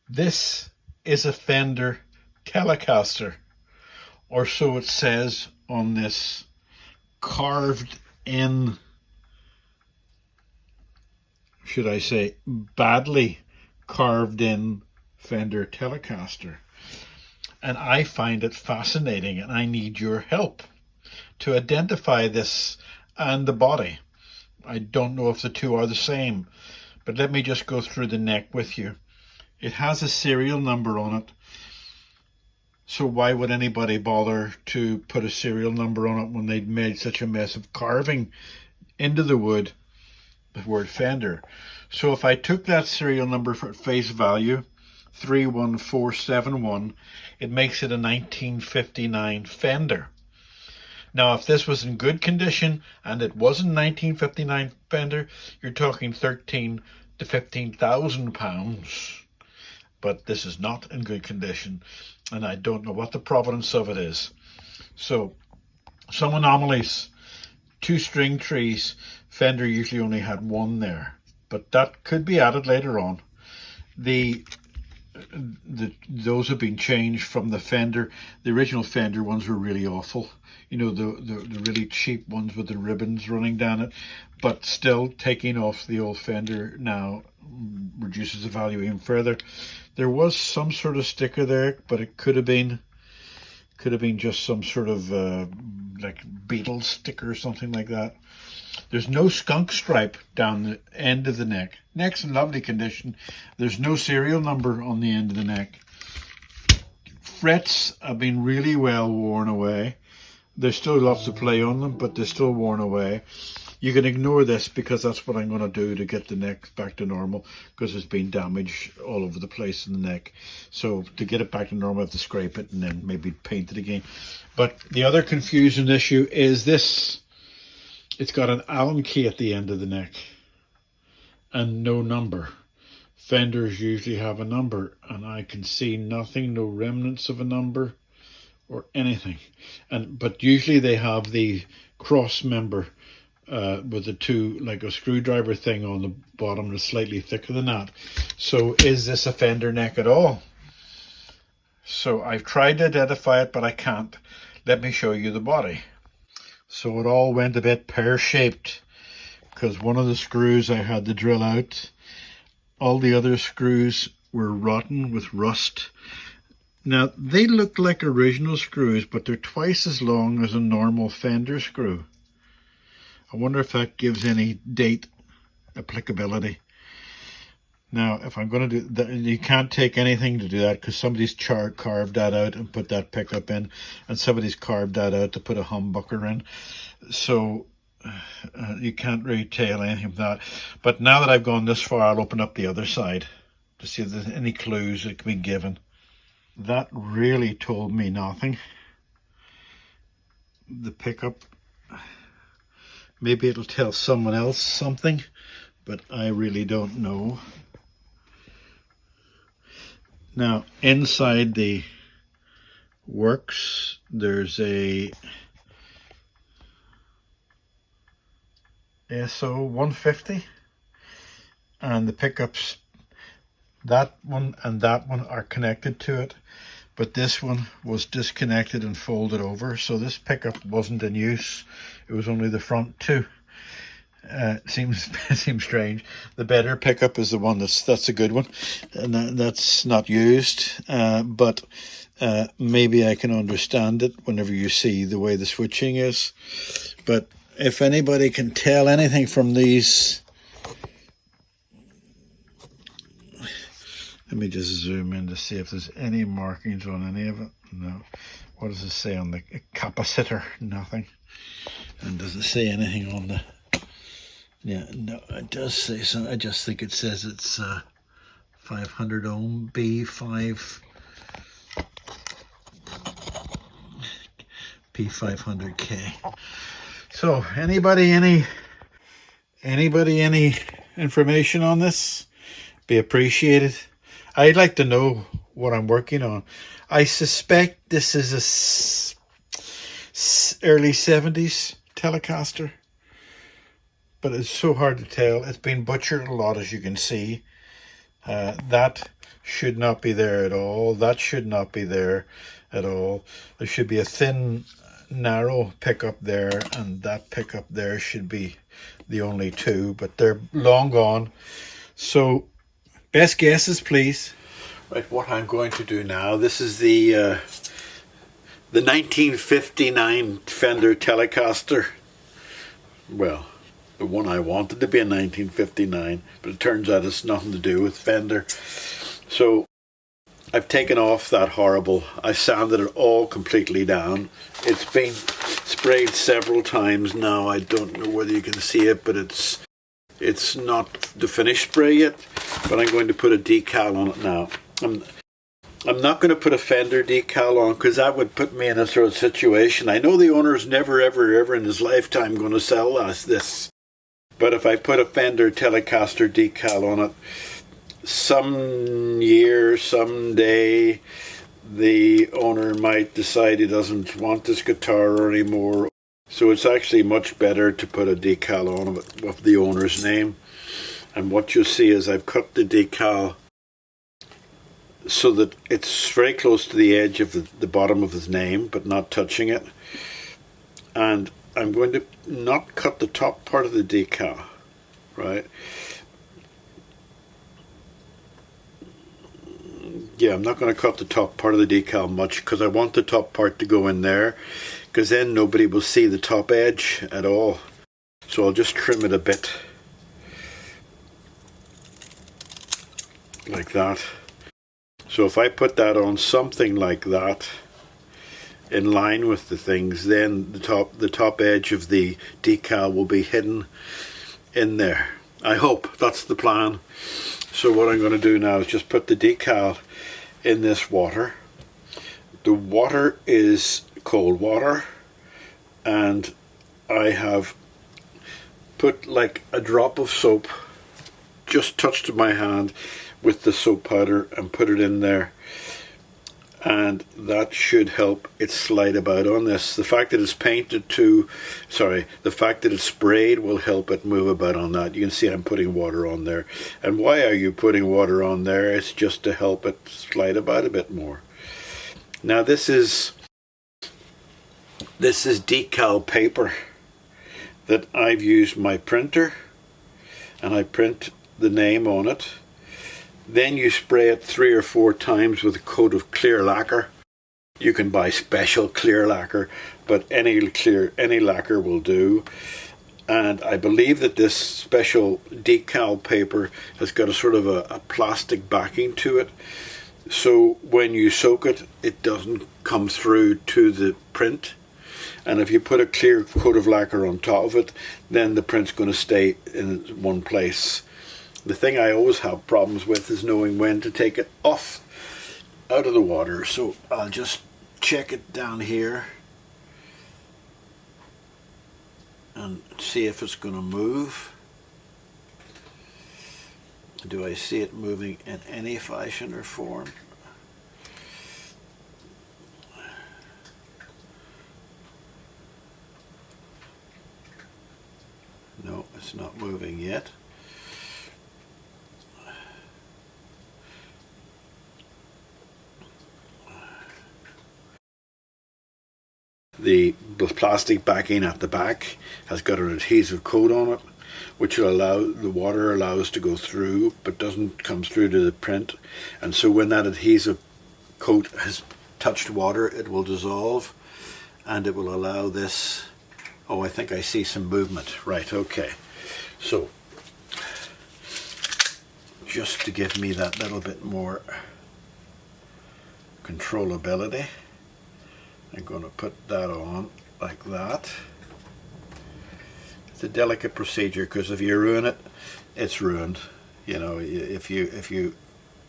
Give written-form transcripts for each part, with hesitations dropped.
This is a Fender Telecaster, or so it says on this carved in, should I say, badly carved in Fender Telecaster. And I find it fascinating, and I need your help to identify this and the body. I don't know if the two are the same, but let me just go through the neck with you. It has a serial number on it. So why would anybody bother to put a serial number on it when they'd made such a mess of carving into the wood the word Fender? So if I took that serial number for face value, 31471, it makes it a 1959 Fender. Now, if this was in good condition and it wasn't 1959 Fender, you're talking 13 to 15,000 pounds. But this is not in good condition, and I don't know what the provenance of it is. So, some anomalies. 2 string trees. Fender usually only had 1 there, but that could be added later on. Those have been changed from the Fender. The original Fender ones were really awful. You know, the really cheap ones with the ribbons running down it. But still, taking off the old Fender now reduces the value even further. There was some sort of sticker there, but it could have been just some sort of like Beatles sticker or something like that. There's no skunk stripe down the end of the neck. Neck's in lovely condition. There's no serial number on the end of the neck. Frets have been really well worn away. There's still lots of play on them, but they're still worn away. You can ignore this because that's what I'm going to do to get the neck back to normal, because there's been damage all over the place in the neck. So to get it back to normal, I have to scrape it and then maybe paint it again. But the other confusing issue is this. It's got an Allen key at the end of the neck and no number. Fenders usually have a number, and I can see nothing, no remnants of a number or anything. But usually they have the cross member with the 2, like a screwdriver thing on the bottom that's slightly thicker than that. So is this a Fender neck at all? So I've tried to identify it, but I can't. Let me show you the body. So it all went a bit pear-shaped because one of the screws I had to drill out. All the other screws were rotten with rust. Now, they look like original screws, but they're twice as long as a normal Fender screw. I wonder if that gives any date applicability. Now, if I'm going to do that, you can't take anything to do that because somebody's carved that out and put that pickup in, and somebody's carved that out to put a humbucker in. So you can't really tell anything of that. But now that I've gone this far, I'll open up the other side to see if there's any clues that can be given. That really told me nothing. The pickup, maybe it'll tell someone else something, but I really don't know. Now, inside the works, there's a SO 150, and the pickups, that one and that one are connected to it, but this one was disconnected and folded over, so this pickup wasn't in use. It was only the front 2. It seems strange. The better pickup is the one that's a good one, and that's not used. But maybe I can understand it whenever you see the way the switching is. But if anybody can tell anything from these, let me just zoom in to see if there's any markings on any of it. No. What does it say on the capacitor? Nothing. And does it say anything on the? Yeah, no, it does say so. I just think it says it's 500 ohm B5 P500K. So anybody any information on this? Be appreciated. I'd like to know what I'm working on. I suspect this is a early 70s Telecaster, but it's so hard to tell. It's been butchered a lot, as you can see. That should not be there at all. That should not be there at all. There should be a thin, narrow pickup there, and that pickup there should be the only two, but they're long gone. So, best guesses, please. Right, what I'm going to do now, this is the 1959 Fender Telecaster. Well, the one I wanted to be in 1959, but it turns out it's nothing to do with Fender. So I've taken off that horrible, I sanded it all completely down. It's been sprayed several times now. I don't know whether you can see it, but it's not the finished spray yet, but I'm going to put a decal on it now. I'm not going to put a Fender decal on because that would put me in a sort of situation. I know the owner's never, ever, ever in his lifetime going to sell us this. But if I put a Fender Telecaster decal on it, some year, someday, the owner might decide he doesn't want this guitar anymore. So it's actually much better to put a decal on it with the owner's name. And what you'll see is I've cut the decal so that it's very close to the edge of the bottom of his name, but not touching it. And I'm going to not cut the top part of the decal, right? Yeah, I'm not going to cut the top part of the decal much because I want the top part to go in there, because then nobody will see the top edge at all. So I'll just trim it a bit like that. So if I put that on something like that, in line with the things, then the top edge of the decal will be hidden in there. I hope that's the plan. So what I'm going to do now is just put the decal in this water. The water is cold water, and I have put like a drop of soap, just touched my hand with the soap powder and put it in there, and that should help it slide about on this. The fact that it's the fact that it's sprayed will help it move about on that. You can see I'm putting water on there. And why are you putting water on there? It's just to help it slide about a bit more. Now this is decal paper that I've used my printer, and I print the name on it. Then you spray it 3 or 4 times with a coat of clear lacquer. You can buy special clear lacquer, but any lacquer will do. And I believe that this special decal paper has got a sort of a plastic backing to it. So when you soak it, it doesn't come through to the print. And if you put a clear coat of lacquer on top of it, then the print's going to stay in one place. The thing I always have problems with is knowing when to take it off out of the water. So I'll just check it down here and see if it's going to move. Do I see it moving in any fashion or form? No, it's not moving yet. The plastic backing at the back has got an adhesive coat on it, which will allow the water allows to go through, but doesn't come through to the print. And so when that adhesive coat has touched water, it will dissolve, and it will allow this. Oh, I think I see some movement. Right, okay. So just to give me that little bit more controllability, I'm going to put that on like that. It's a delicate procedure, because if you ruin it, it's ruined. You know, if you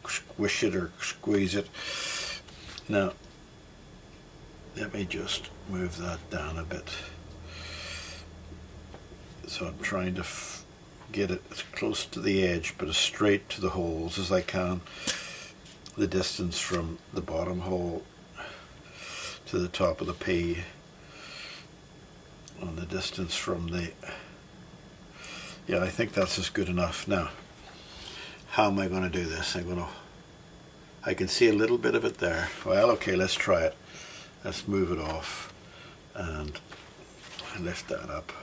squish it or squeeze it. Now, let me just move that down a bit. So I'm trying to get it as close to the edge, but as straight to the holes as I can. The distance from the bottom hole to the top of the P, and the distance from the, yeah, I think that's just good enough. Now, how am I going to do this? I'm going to I can see a little bit of it there. Well, okay, let's try it. Let's move it off and lift that up.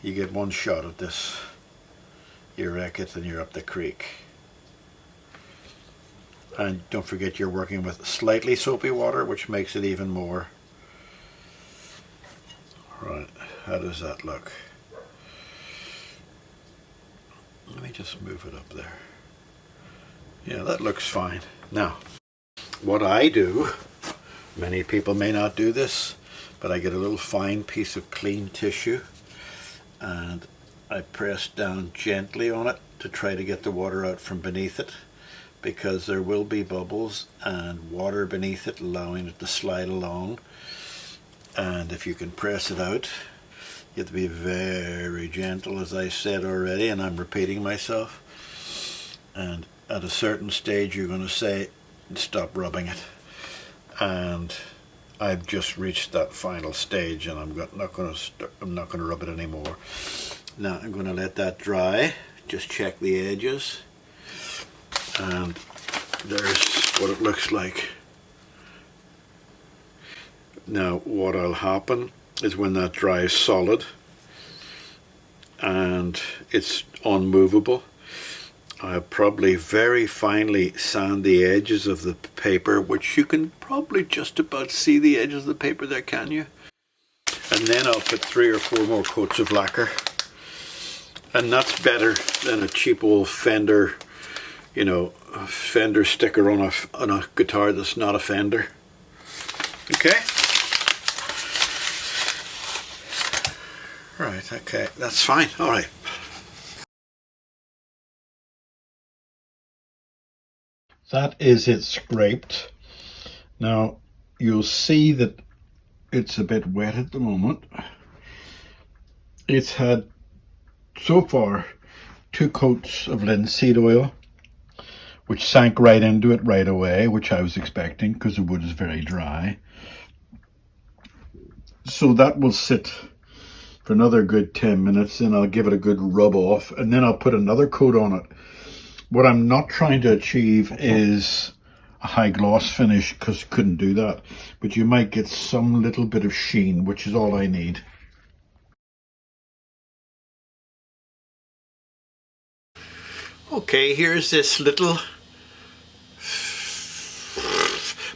You get one shot at this, you wreck it and you're up the creek. And don't forget you're working with slightly soapy water, which makes it even more. Right, how does that look? Let me just move it up there. Yeah, that looks fine. Now, what I do, many people may not do this, but I get a little fine piece of clean tissue and I press down gently on it to try to get the water out from beneath it, because there will be bubbles and water beneath it, allowing it to slide along. And if you can press it out, you have to be very gentle, as I said already, and I'm repeating myself. And at a certain stage you're going to say, stop rubbing it. And I've just reached that final stage, and I'm not going to rub it anymore. Now I'm going to let that dry, just check the edges, and there's what it looks like. Now what will happen is when that dries solid and it's unmovable, I'll probably very finely sand the edges of the paper, which you can probably just about see the edges of the paper there, can you? And then I'll put 3 or 4 more coats of lacquer. And that's better than a cheap old Fender, you know, Fender sticker on a guitar that's not a Fender. Okay? Right, okay, that's fine. All right. That is it scraped. Now, you'll see that it's a bit wet at the moment. It's had, so far, 2 coats of linseed oil, which sank right into it right away, which I was expecting because the wood is very dry. So that will sit for another good 10 minutes, and I'll give it a good rub off, and then I'll put another coat on it. What I'm not trying to achieve is a high gloss finish, because I couldn't do that, but you might get some little bit of sheen, which is all I need. Okay, here's this little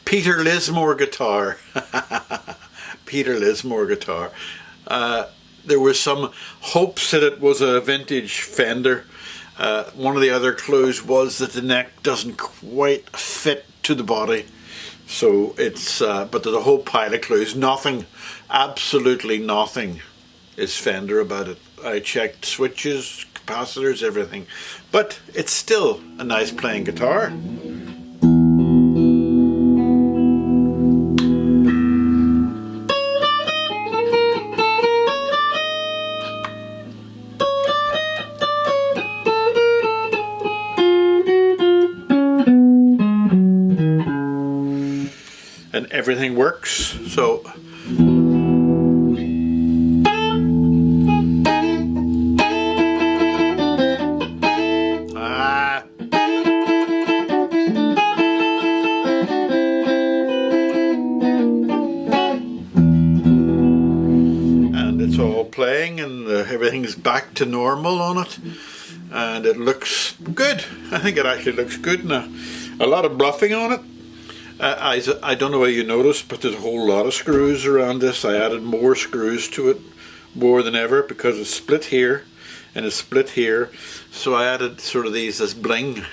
Peter Lismore guitar. Peter Lismore guitar. There were some hopes that it was a vintage Fender. One of the other clues was that the neck doesn't quite fit to the body. So it's, but there's a whole pile of clues. Nothing, absolutely nothing is Fender about it. I checked switches, capacitors, everything. But it's still a nice playing guitar. And everything works, so and it's all playing, and everything's back to normal on it, and it looks good. I think it actually looks good now. A lot of bluffing on it. I don't know whether you noticed, but there's a whole lot of screws around this. I added more screws to it, more than ever, because it's split here and it's split here. So I added sort of these as bling,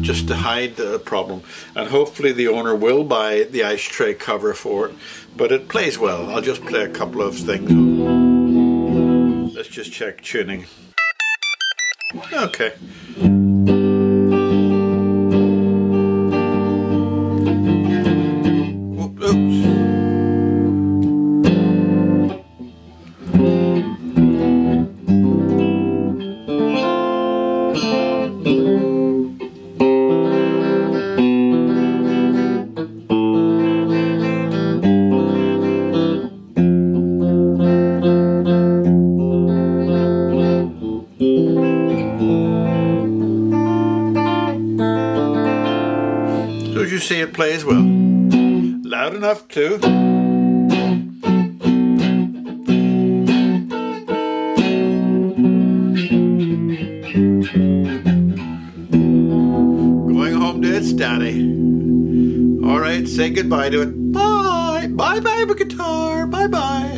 just to hide the problem. And hopefully the owner will buy the ashtray cover for it. But it plays well. I'll just play a couple of things. Let's just check tuning. Okay. you say it plays well? Loud enough too. Going home to its daddy. All right, say goodbye to it. Bye. Bye-bye, guitar. Bye-bye.